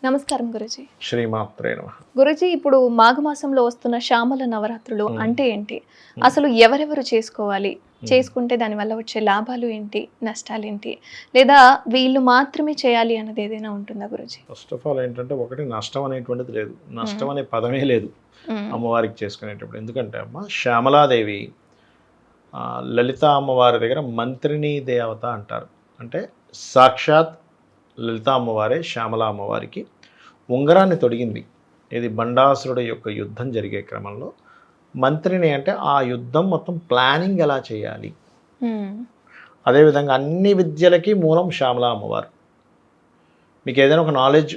నమస్కారం గురుజీ. శ్రీమాత్రే నమః. గురుజీ, ఇప్పుడు మాఘమాసంలో వస్తున్న శ్యామల నవరాత్రులు అంటే ఏంటి? అసలు ఎవరెవరు చేసుకోవాలి? చేసుకుంటే దానివల్ల వచ్చే లాభాలు ఏంటి, నష్టాలు ఏంటి? లేదా వీళ్ళు మాత్రమే చేయాలి అన్నది ఏదైనా ఉంటుందా గురుజీ? ఫస్ట్ ఆఫ్ ఆల్ ఏంటంటే ఒకటి నష్టం అనేటువంటిది లేదు, నష్టం అనే పదమే లేదు అమ్మవారికి చేసుకునేటప్పుడు. ఎందుకంటే అమ్మ శ్యామలాదేవి లలిత అమ్మవారి దగ్గర మంత్రిని దేవత అంటారు. అంటే సాక్షాత్ లలిత అమ్మవారే శ్యామల అమ్మవారికి ఉంగరాన్ని తొడిగింది. ఇది బండాసురుడు యొక్క యుద్ధం జరిగే క్రమంలో మంత్రిని అంటే ఆ యుద్ధం మొత్తం ప్లానింగ్ ఎలా చేయాలి, అదేవిధంగా అన్ని విద్యలకి మూలం శ్యామల అమ్మవారు. మీకు ఏదైనా ఒక నాలెడ్జ్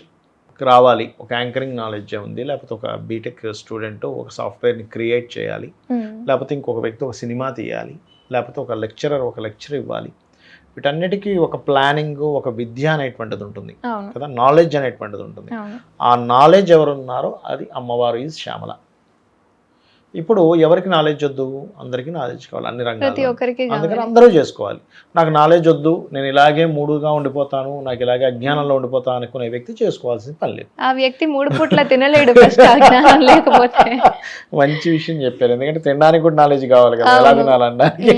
రావాలి, ఒక యాంకరింగ్ నాలెడ్జ్ ఉంది, లేకపోతే ఒక బీటెక్ స్టూడెంట్ ఒక సాఫ్ట్వేర్ని క్రియేట్ చేయాలి, లేకపోతే ఇంకొక వ్యక్తి ఒక సినిమా తీయాలి, లేకపోతే ఒక లెక్చరర్ ఒక లెక్చర్ ఇవ్వాలి, వీటన్నిటికీ ఒక ప్లానింగ్, ఒక విద్య అనేటువంటిది ఉంటుంది కదా, నాలెడ్జ్ అనేటువంటిది ఉంటుంది. ఆ నాలెడ్జ్ ఎవరున్నారో అది అమ్మవారు ఈజ్ శ్యామల. ఇప్పుడు ఎవరికి నాలెడ్జ్ వద్దు? అందరికీ నాలెడ్జ్ కావాలి, అన్ని రంగాలు. అందుకని అందరూ చేసుకోవాలి. నాకు నాలెడ్జ్ వద్దు, నేను ఇలాగే మూడుగా ఉండిపోతాను, నాకు ఇలాగే అజ్ఞానంలో ఉండిపోతాను అనుకునే వ్యక్తి చేసుకోవాల్సిన పని లేదు. ఆ వ్యక్తి 3 పూట్ల తినలేడు లేకపోతే. మంచి విషయం చెప్పారు, ఎందుకంటే తినడానికి కూడా నాలెడ్జ్ కావాలి కదా, ఎలా తినాలనడానికి.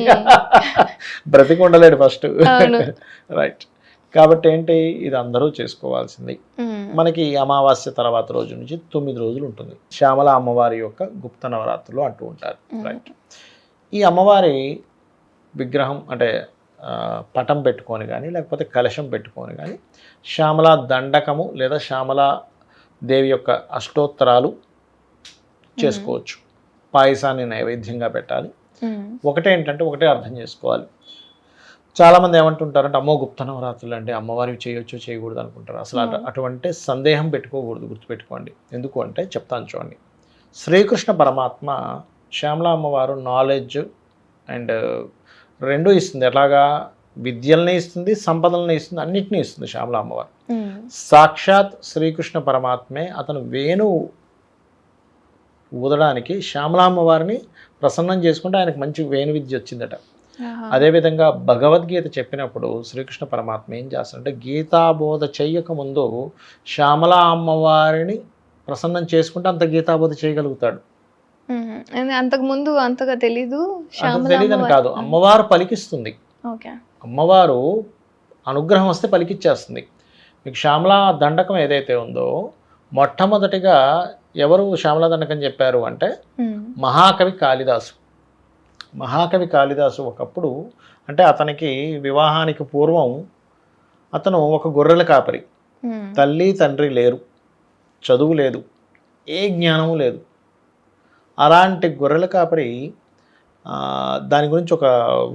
బ్రతికి ఉండలేడు ఫస్ట్, రైట్. కాబట్టి ఏంటి, ఇది అందరూ చేసుకోవాల్సింది. మనకి అమావాస్య తర్వాత రోజు నుంచి 9 రోజులు ఉంటుంది శ్యామల అమ్మవారి యొక్క గుప్త నవరాత్రులు అంటూ ఉంటారు, రైట్. ఈ అమ్మవారి విగ్రహం అంటే పటం పెట్టుకొని కానీ లేకపోతే కలశం పెట్టుకొని కానీ శ్యామల దండకము లేదా శ్యామల దేవి యొక్క అష్టోత్తరాలు చేసుకోవచ్చు. పాయసాన్ని నైవేద్యంగా పెట్టాలి. ఒకటేంటంటే ఒకటే అర్థం చేసుకోవాలి. చాలామంది ఏమంటుంటారంటే అమ్మో గుప్త నవరాత్రులు అంటే అమ్మవారివి చేయొచ్చు చేయకూడదు అనుకుంటారు. అసలు అటువంటి సందేహం పెట్టుకోకూడదు, గుర్తుపెట్టుకోండి. ఎందుకు అంటే చెప్తాను చూడండి. శ్రీకృష్ణ పరమాత్మ శ్యామల అమ్మవారు నాలెడ్జ్ అండ్ రెండూ ఇస్తుంది. ఎట్లాగా విద్యల్ని ఇస్తుంది, సంపదల్ని ఇస్తుంది, అన్నిటినీ ఇస్తుంది శ్యామల అమ్మవారు. సాక్షాత్ శ్రీకృష్ణ పరమాత్మే అతను వేణువు ఊదడానికి శ్యామల అమ్మవారిని ప్రసన్నం చేసుకుంటే ఆయనకు మంచి వేణు విద్య వచ్చిందట. అదేవిధంగా భగవద్గీత చెప్పినప్పుడు శ్రీకృష్ణ పరమాత్మ ఏం చేస్తాడంటే గీతాబోధ చెయ్యక ముందు శ్యామల అమ్మవారిని ప్రసన్నం చేసుకుంటే అంత గీతాబోధ చేయగలుగుతాడు. అంతకుముందు అంతగా తెలీదు తెలియదని కాదు, అమ్మవారు పలికిస్తుంది. అమ్మవారు అనుగ్రహం వస్తే పలికిచ్చేస్తుంది. మీకు శ్యామల దండకం ఏదైతే ఉందో మొట్టమొదటిగా ఎవరు శ్యామల దండకం చెప్పారు అంటే మహాకవి కాళిదాసు. మహాకవి కాళిదాసు ఒకప్పుడు అంటే అతనికి వివాహానికి పూర్వం అతను ఒక గొర్రెల కాపరి, తల్లి తండ్రి లేరు, చదువు లేదు, ఏ జ్ఞానము లేదు. అలాంటి గొర్రెల కాపరి దాని గురించి ఒక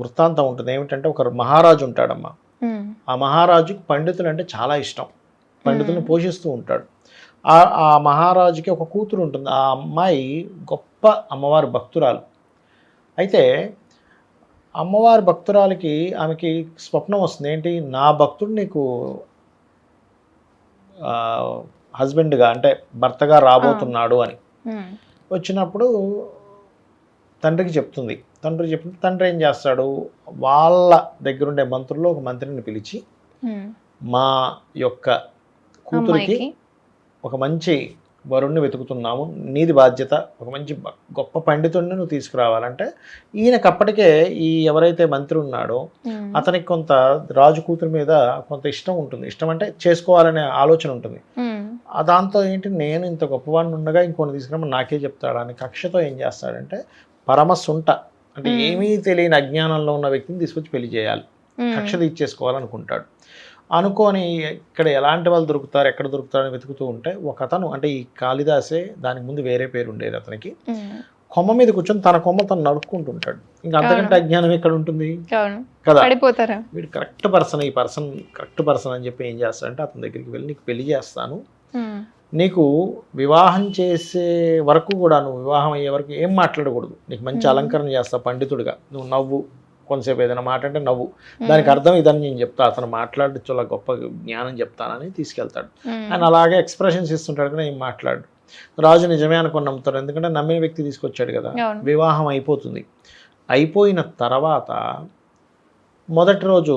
వృత్తాంతం ఉంటుంది. ఏమిటంటే ఒక మహారాజు ఉంటాడమ్మా. ఆ మహారాజుకి పండితులు అంటే చాలా ఇష్టం, పండితులను పోషిస్తూ ఉంటాడు. ఆ మహారాజుకి ఒక కూతురు ఉంటుంది. ఆ అమ్మాయి గొప్ప అమ్మవారి భక్తురాలు. అయితే అమ్మవారి భక్తురాలకి ఆమెకి స్వప్నం వస్తుంది. ఏంటి, నా భక్తుడు నీకు హస్బెండ్గా అంటే భర్తగా రాబోతున్నాడు అని. వచ్చినప్పుడు తండ్రికి చెప్తుంది. తండ్రి ఏం చేస్తాడు, వాళ్ళ దగ్గరుండే మంత్రుల్లో ఒక మంత్రిని పిలిచి మా యొక్క కూతురికి ఒక మంచి వరుణ్ణి వెతుకుతున్నాము, నీది బాధ్యత, ఒక మంచి గొప్ప పండితుడిని నువ్వు తీసుకురావాలంటే ఈయనకు అప్పటికే ఈ ఎవరైతే మంత్రి ఉన్నాడో అతనికి కొంత రాజు కూతురు మీద కొంత ఇష్టం ఉంటుంది. ఇష్టం అంటే చేసుకోవాలనే ఆలోచన ఉంటుంది. దాంతో ఏంటి, నేను ఇంత గొప్పవాడిని ఉండగా ఇంకొని తీసుకురామని నాకే చెప్తాడని కక్షతో ఏం చేస్తాడంటే పరమసుంట అంటే ఏమీ తెలియని అజ్ఞానంలో ఉన్న వ్యక్తిని తీసుకొచ్చి పెళ్లి చేయాలి, కక్ష తీర్చేసుకోవాలనుకుంటాడు. అనుకొని ఇక్కడ ఎలాంటి వాళ్ళు దొరుకుతారు, ఎక్కడ దొరుకుతారని వెతుకుతూ ఉంటే ఒక అతను అంటే ఈ కాళిదాసే, దానికి ముందు వేరే పేరు ఉండేది అతనికి, కొమ్మ మీద కూర్చొని తన కొమ్మ తను నడుపుకుంటుంటాడు. ఇంకా అంతకంటే అజ్ఞానం ఎక్కడ ఉంటుంది కదా. వీడు కరెక్ట్ పర్సన్, ఈ పర్సన్ కరెక్ట్ పర్సన్ అని చెప్పి ఏం చేస్తాడంటే అతని దగ్గరికి వెళ్ళి నీకు పెళ్లి చేస్తాను, నీకు వివాహం చేసే వరకు కూడా నువ్వు వివాహం అయ్యే వరకు ఏం మాట్లాడకూడదు, నీకు మంచి అలంకరణ చేస్తా పండితుడిగా, నువ్వు నవ్వు, కొంతసేపు ఏదైనా మాట అంటే నవ్వు, దానికి అర్థం ఇదని నేను చెప్తా, అతను మాట్లాడి చాలా గొప్ప జ్ఞానం చెప్తానని తీసుకెళ్తాడు. ఆయన అలాగే ఎక్స్ప్రెషన్స్ ఇస్తుంటాడు కానీ ఏం మాట్లాడు. రాజు నిజమే అనుకుని నమ్ముతాడు, ఎందుకంటే నమ్మిన వ్యక్తి తీసుకొచ్చాడు కదా. వివాహం అయిపోతుంది. అయిపోయిన తర్వాత మొదటి రోజు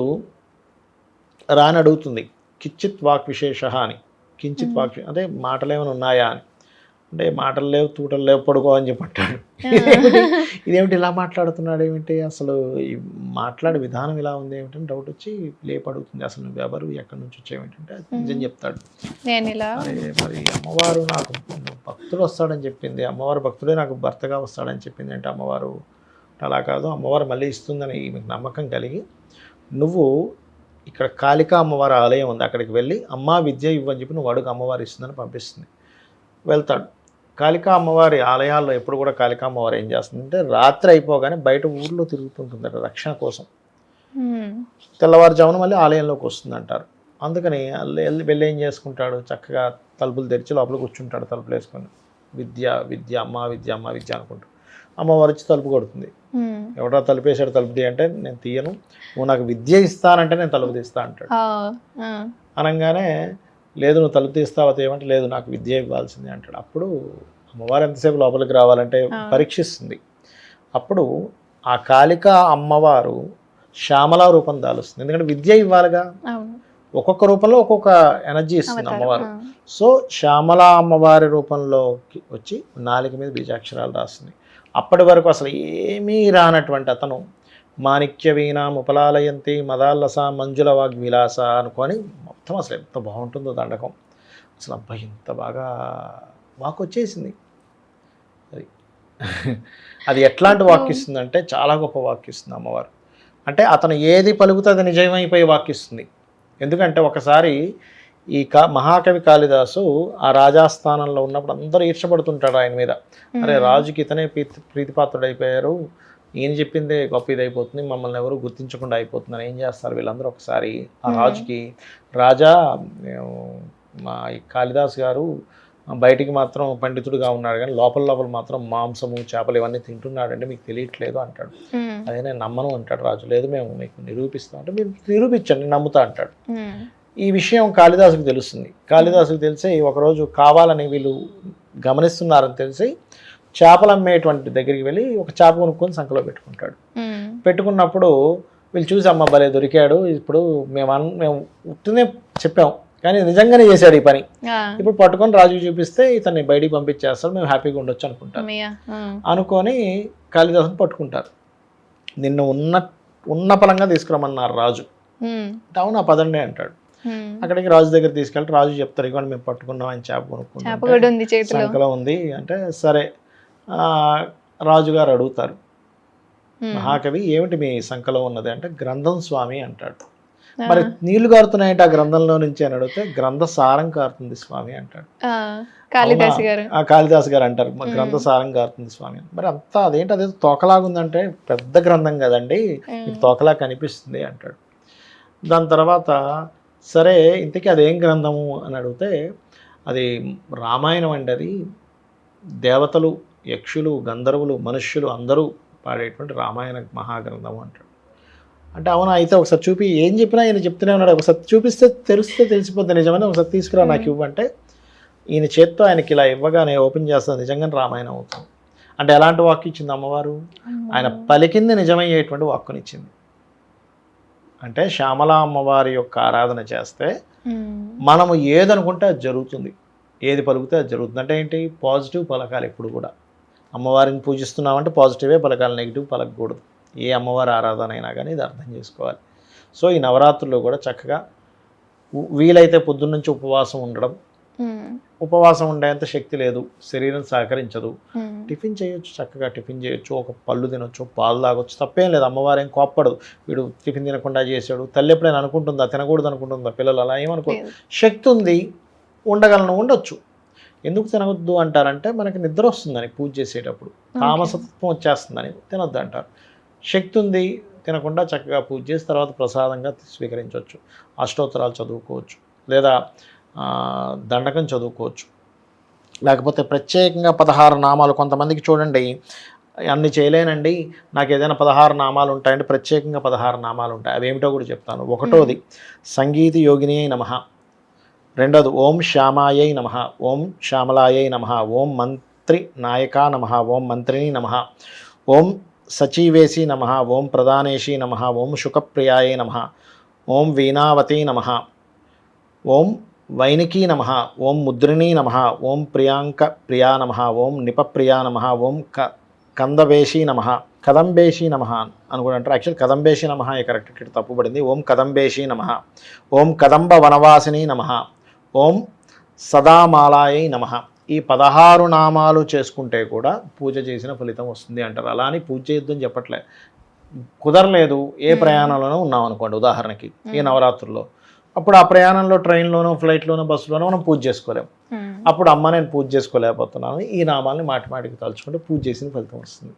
రాని అడుగుతుంది కిచ్చిత్ వాక్ విశేష అని, కించిత్ వాక్యం అంటే మాటలు ఏమైనా ఉన్నాయా అని. అంటే మాటలు లేవు తూటలు లేవు పడుకో అని చెప్పి అంటాడు. ఇదేమిటి ఇలా మాట్లాడుతున్నాడు ఏమిటి, అసలు ఈ మాట్లాడే విధానం ఇలా ఉంది ఏమిటని డౌట్ వచ్చి లేపు అడుగుతుంది. అసలు నువ్వు ఎవరు, ఎక్కడి నుంచి వచ్చావు ఏంటంటే నిజం చెప్తాడు. మరి అమ్మవారు నాకు భక్తుడు వస్తాడని చెప్పింది, అమ్మవారు భక్తుడే నాకు భర్తగా వస్తాడని చెప్పింది అంటే అమ్మవారు అలా కాదు, అమ్మవారు మళ్ళీ ఇస్తుందని మీకు నమ్మకం కలిగి నువ్వు ఇక్కడ కాళికా అమ్మవారి ఆలయం ఉంది, అక్కడికి వెళ్ళి అమ్మా విద్య ఇవ్వని చెప్పి నువ్వు అడుగు, అమ్మవారు ఇస్తుందని పంపిస్తుంది. వెళ్తాడు. కాళికా అమ్మవారి ఆలయాల్లో ఎప్పుడు కూడా కాళికా అమ్మవారు ఏం చేస్తుందంటే రాత్రి అయిపోగానే బయట ఊర్లో తిరుగుతుంటుందట రక్షణ కోసం. తెల్లవారుజామున మళ్ళీ ఆలయంలోకి వస్తుందంటారు. అందుకని వెళ్ళి ఏం చేసుకుంటాడు, చక్కగా తలుపులు తెరిచి లోపల కూర్చుంటాడు తలుపులు వేసుకొని. విద్య విద్య అమ్మ విద్య అమ్మ విద్య అనుకుంటూ అమ్మవారు వచ్చి తలుపు కొడుతుంది. ఎవడో తలుపు వేసాడు, తలుపు తీ అంటే నేను తీయను, నువ్వు నాకు విద్య ఇస్తానంటే నేను తలుపు తీస్తా అంటాడు. అనగానే లేదు నువ్వు తలుపు తీస్తావా ఏమంటే లేదు నాకు విద్య ఇవ్వాల్సిందే అంటాడు. అప్పుడు అమ్మవారు ఎంతసేపు లోపలికి రావాలంటే పరీక్షిస్తుంది. అప్పుడు ఆ కాళికా అమ్మవారు శ్యామలా రూపం దాలుస్తుంది, ఎందుకంటే విద్య ఇవ్వాలిగా. ఒక్కొక్క రూపంలో ఒక్కొక్క ఎనర్జీ ఇస్తుంది అమ్మవారు. సో శ్యామలా అమ్మవారి రూపంలోకి వచ్చి నాలుక మీద బీజాక్షరాలు రాస్తుంది. అప్పటి వరకు అసలు ఏమీ రానటువంటి అతను మాణిక్య వీణాం ఉపలాలయంతి మదాల్లస మంజుల వాగ్విలాస అనుకొని మొత్తం అసలు ఎంత బాగుంటుందో దండకం. అసలు అబ్బాయి ఇంత బాగా వాక్ వచ్చేసింది. అది ఎట్లాంటి వాక్ ఇస్తుందంటే చాలా గొప్ప వాక్ ఇస్తుంది అమ్మవారు. అంటే అతను ఏది పలుకుతే అది నిజమైపోయి వాక్ ఇస్తుంది. ఎందుకంటే ఒకసారి ఈ మహాకవి కాళిదాసు ఆ రాజాస్థానంలో ఉన్నప్పుడు అందరూ ఈర్షపడుతుంటాడు ఆయన మీద. అరే రాజుకి ఇతనే ప్రీతిపాత్రుడు అయిపోయారు, ఈయన చెప్పిందే గొప్ప ఇది అయిపోతుంది, మమ్మల్ని ఎవరు గుర్తించకుండా అయిపోతుందని ఏం చేస్తారు వీళ్ళందరూ. ఒకసారి ఆ రాజుకి రాజా మా ఈ కాళిదాస్ గారు బయటికి మాత్రం పండితుడుగా ఉన్నాడు కానీ లోపల మాత్రం మాంసము చేపలు ఇవన్నీ తింటున్నాడంటే మీకు తెలియట్లేదు అంటాడు. అదే నేను నమ్మను అంటాడు రాజు. లేదు మేము మీకు నిరూపిస్తాం అంటే మీరు నిరూపించండి నమ్ముతా అంటాడు. ఈ విషయం కాళిదాసుకు తెలుస్తుంది. కాళిదాసుకు తెలిసి ఒకరోజు కావాలని వీళ్ళు గమనిస్తున్నారని తెలిసి చేపలు అమ్మేటువంటి దగ్గరికి వెళ్ళి ఒక చేప కొనుక్కొని సంకలో పెట్టుకుంటాడు. పెట్టుకున్నప్పుడు వీళ్ళు చూసి అమ్మ భలే దొరికాడు, ఇప్పుడు మేము ఉట్టినే చెప్పాం కానీ నిజంగానే చేశాడు ఈ పని, ఇప్పుడు పట్టుకొని రాజుకి చూపిస్తే ఇతన్ని బయటికి పంపించేస్తాడు, మేము హ్యాపీగా ఉండొచ్చు అనుకుంటారు. అనుకొని కాళిదాసుని పట్టుకుంటారు. నిన్ను ఉన్న పలంగా తీసుకురమ్మన్నారు రాజు. అవునా పదండి అంటాడు. అక్కడికి రాజు దగ్గర తీసుకెళ్తే రాజు చెప్తారు ఇవ్వండి మేము పట్టుకున్నాం ఆయన చేప కొనుక్కున్నాం సంకలో ఉంది అంటే సరే. రాజుగారు అడుగుతారు మహాకవి ఏమిటి మీ సంకలో ఉన్నది అంటే గ్రంథం స్వామి అంటాడు. మరి నీళ్లు కారుతున్నాయంటే ఆ గ్రంథంలో నుంచి అని అడిగితే గ్రంథ సారం కారుతుంది స్వామి అంటాడు. కాళిదాస్ గారు అంటారు గ్రంథ సారం కారుతుంది స్వామి. మరి అంతా అదేంటి అదే తోకలాగుందంటే పెద్ద గ్రంథం కదండి మీకు తోకలా కనిపిస్తుంది అంటాడు. దాని తర్వాత సరే ఇంతకీ అదేం గ్రంథము అని అడిగితే అది రామాయణం అండి, అది దేవతలు యక్షులు గంధర్వులు మనుష్యులు అందరూ పాడేటువంటి రామాయణ మహాగ్రంథము అంటాడు. అంటే అవునా అయితే ఒకసారి చూపి, ఏం చెప్పినా ఈయన చెప్తూనే ఉన్నాడు, ఒకసారి చూపిస్తే తెలిసిపోద్ది నిజమని, ఒకసారి తీసుకురా నాకు ఇవ్వంటే ఈయన చేత్తో ఆయనకి ఇలా ఇవ్వగానే ఓపెన్ చేస్తుంది, నిజంగానే రామాయణం అవుతుంది. అంటే ఎలాంటి వాక్కు ఇచ్చింది అమ్మవారు, ఆయన పలికింది నిజమయ్యేటువంటి వాక్కునిచ్చింది. అంటే శ్యామలా అమ్మవారి యొక్క ఆరాధన చేస్తే మనము ఏదనుకుంటే అది జరుగుతుంది, ఏది పలుకుతే అది జరుగుతుంది. అంటే ఏంటి, పాజిటివ్ పలకాలి ఎప్పుడు కూడా. అమ్మవారిని పూజిస్తున్నామంటే పాజిటివే పలకాలి, నెగిటివ్ పలకకూడదు. ఏ అమ్మవారి ఆరాధన అయినా కానీ ఇది అర్థం చేసుకోవాలి. సో ఈ నవరాత్రుల్లో కూడా చక్కగా వీలైతే పొద్దున్న నుంచి ఉపవాసం ఉండడం. ఉపవాసం ఉండేంత శక్తి లేదు, శరీరం సహకరించదు, టిఫిన్ చేయొచ్చు, చక్కగా టిఫిన్ చేయొచ్చు, ఒక పళ్ళు తినొచ్చు, పాలు తాగొచ్చు, తప్పేం లేదు. అమ్మవారు ఏం కోప్పడదు, వీడు టిఫిన్ తినకుండా చేశాడు. తల్లి ఎప్పుడైనా అనుకుంటుందా తినకూడదు అనుకుంటుందా, పిల్లలు అలా ఏమనుకో, శక్తి ఉంది ఉండగలను ఉండొచ్చు. ఎందుకు తినవద్దు అంటారంటే మనకి నిద్ర వస్తుందని పూజ చేసేటప్పుడు, తామసత్వం వచ్చేస్తుందని తినొద్దు అంటారు. శక్తి ఉంది తినకుండా చక్కగా పూజ చేసి తర్వాత ప్రసాదంగా స్వీకరించవచ్చు. అష్టోత్తరాలు చదువుకోవచ్చు, లేదా దండకం చదువుకోవచ్చు, లేకపోతే ప్రత్యేకంగా 16 నామాలు. కొంతమందికి చూడండి అన్ని చేయలేనండి, నాకు ఏదైనా 16 నామాలు ఉంటాయంటే ప్రత్యేకంగా 16 నామాలు ఉంటాయి. అవి ఏమిటో కూడా చెప్తాను. ఒకటోది సంగీత యోగిని నమః, రెండోది ఓం శ్యామాయై నమః, ఓం శ్యామలాయై నమః, ఓం మంత్రి నాయకా నమః, ఓం మంత్రిని నమః, ఓం సచీవేసి నమః, ఓం ప్రధానేషి నమః, ఓం శుకప్రియాయై నమః, ఓం వీణావతి నమః, ఓం వైనికి నమ, ఓం ముద్రిణీ నమ, ఓం ప్రియాంక ప్రియా నమ, ఓం నిపప్రియా నమ, ఓం కందవేషి నమ, కదంబేషి నమ అని కూడా అంటారు. యాక్చువల్ కదంబేషి నమ కరెక్ట్, ఇక్కడ తప్పుపడింది. ఓం కదంబేషి నమ, ఓం కదంబ వనవాసిని నమ, ఓం సదామాలాయై నమ. ఈ 16 నామాలు చేసుకుంటే కూడా పూజ చేసిన ఫలితం వస్తుంది అంటారు. అలా అని పూజ చేయొద్దని చెప్పట్లే. కుదరలేదు, ఏ ప్రయాణంలోనో ఉన్నాం అనుకోండి ఉదాహరణకి ఈ నవరాత్రుల్లో, అప్పుడు ఆ ప్రయాణంలో ట్రైన్లోనో ఫ్లైట్లోనో బస్సులోనో మనం పూజ చేసుకోలేము. అప్పుడు అమ్మ నేను పూజ చేసుకోలేకపోతున్నాను, ఈ నామాల్ని మాటికి తలుచుకుంటే పూజ చేసిన ఫలితం వస్తుంది.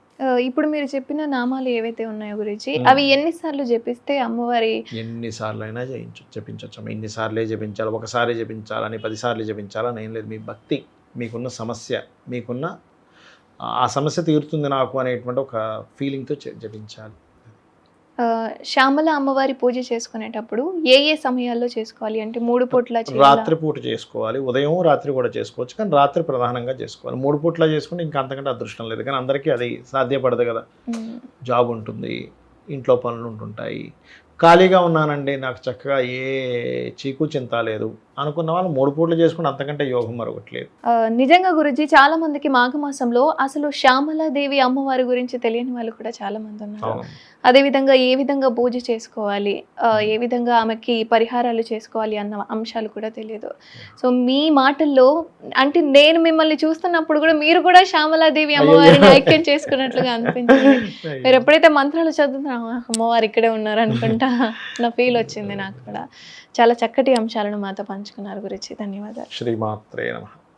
ఇప్పుడు మీరు చెప్పిన నామాలు ఏవైతే ఉన్నాయో గురించి అవి ఎన్నిసార్లు జపిస్తే అమ్మవారి ఎన్నిసార్లు అయినా జపించవచ్చు. ఎన్నిసార్లే జపించాలి, ఒకసారి జపించాలని 10 సార్లు జపించాలని ఏం లేదు. మీ భక్తి, మీకున్న సమస్య, మీకున్న ఆ సమస్య తీరుతుంది నాకు అనేటువంటి ఒక ఫీలింగ్తో జపించాలి. శ్యామల అమ్మవారి పూజ చేసుకునేటప్పుడు ఏ సమయాల్లో చేసుకోవాలి అంటే 3 పూట్ల రాత్రి పూట చేసుకోవాలి, ఉదయం రాత్రి కూడా చేసుకోవచ్చు, కానీ రాత్రి ప్రధానంగా చేసుకోవాలి. 3 పూట్ల చేసుకుంటే ఇంకా అంతకంటే అదృష్టం లేదు. కానీ అందరికీ అది సాధ్యపడదు కదా, జాబ్ ఉంటుంది, ఇంట్లో పనులు ఉంటుంటాయి. ఖాళీగా ఉన్నానండి, నాకు చక్కగా ఏ చీకు చింత లేదు అనుకున్న వాళ్ళు 3 పూటలు చేసుకుంటే అంతకంటే యోగం మరొకట్లేదు. నిజంగా గురుజీ, చాలా మందికి మాఘమాసంలో అసలు శ్యామలాదేవి అమ్మవారి గురించి తెలియని వాళ్ళు కూడా చాలా మంది ఉన్నారు. అదేవిధంగా ఏ విధంగా పూజ చేసుకోవాలి, ఏ విధంగా ఆమెకి పరిహారాలు చేసుకోవాలి అన్న అంశాలు కూడా తెలియదు. సో మీ మాటల్లో అంటే నేను మిమ్మల్ని చూస్తున్నప్పుడు కూడా మీరు కూడా శ్యామలాదేవి అమ్మవారిని ఐక్యం చేసుకున్నట్లుగా అనిపించింది. మీరు ఎప్పుడైతే మంత్రాలు చదువుతున్నా అమ్మవారు ఇక్కడే ఉన్నారు అనుకుంటా నా ఫీల్ వచ్చింది నాకు కూడా. చాలా చక్కటి అంశాలను మాతో పంచుకున్నారు గురించి. ధన్యవాదాలు. శ్రీమాత్రే నమః.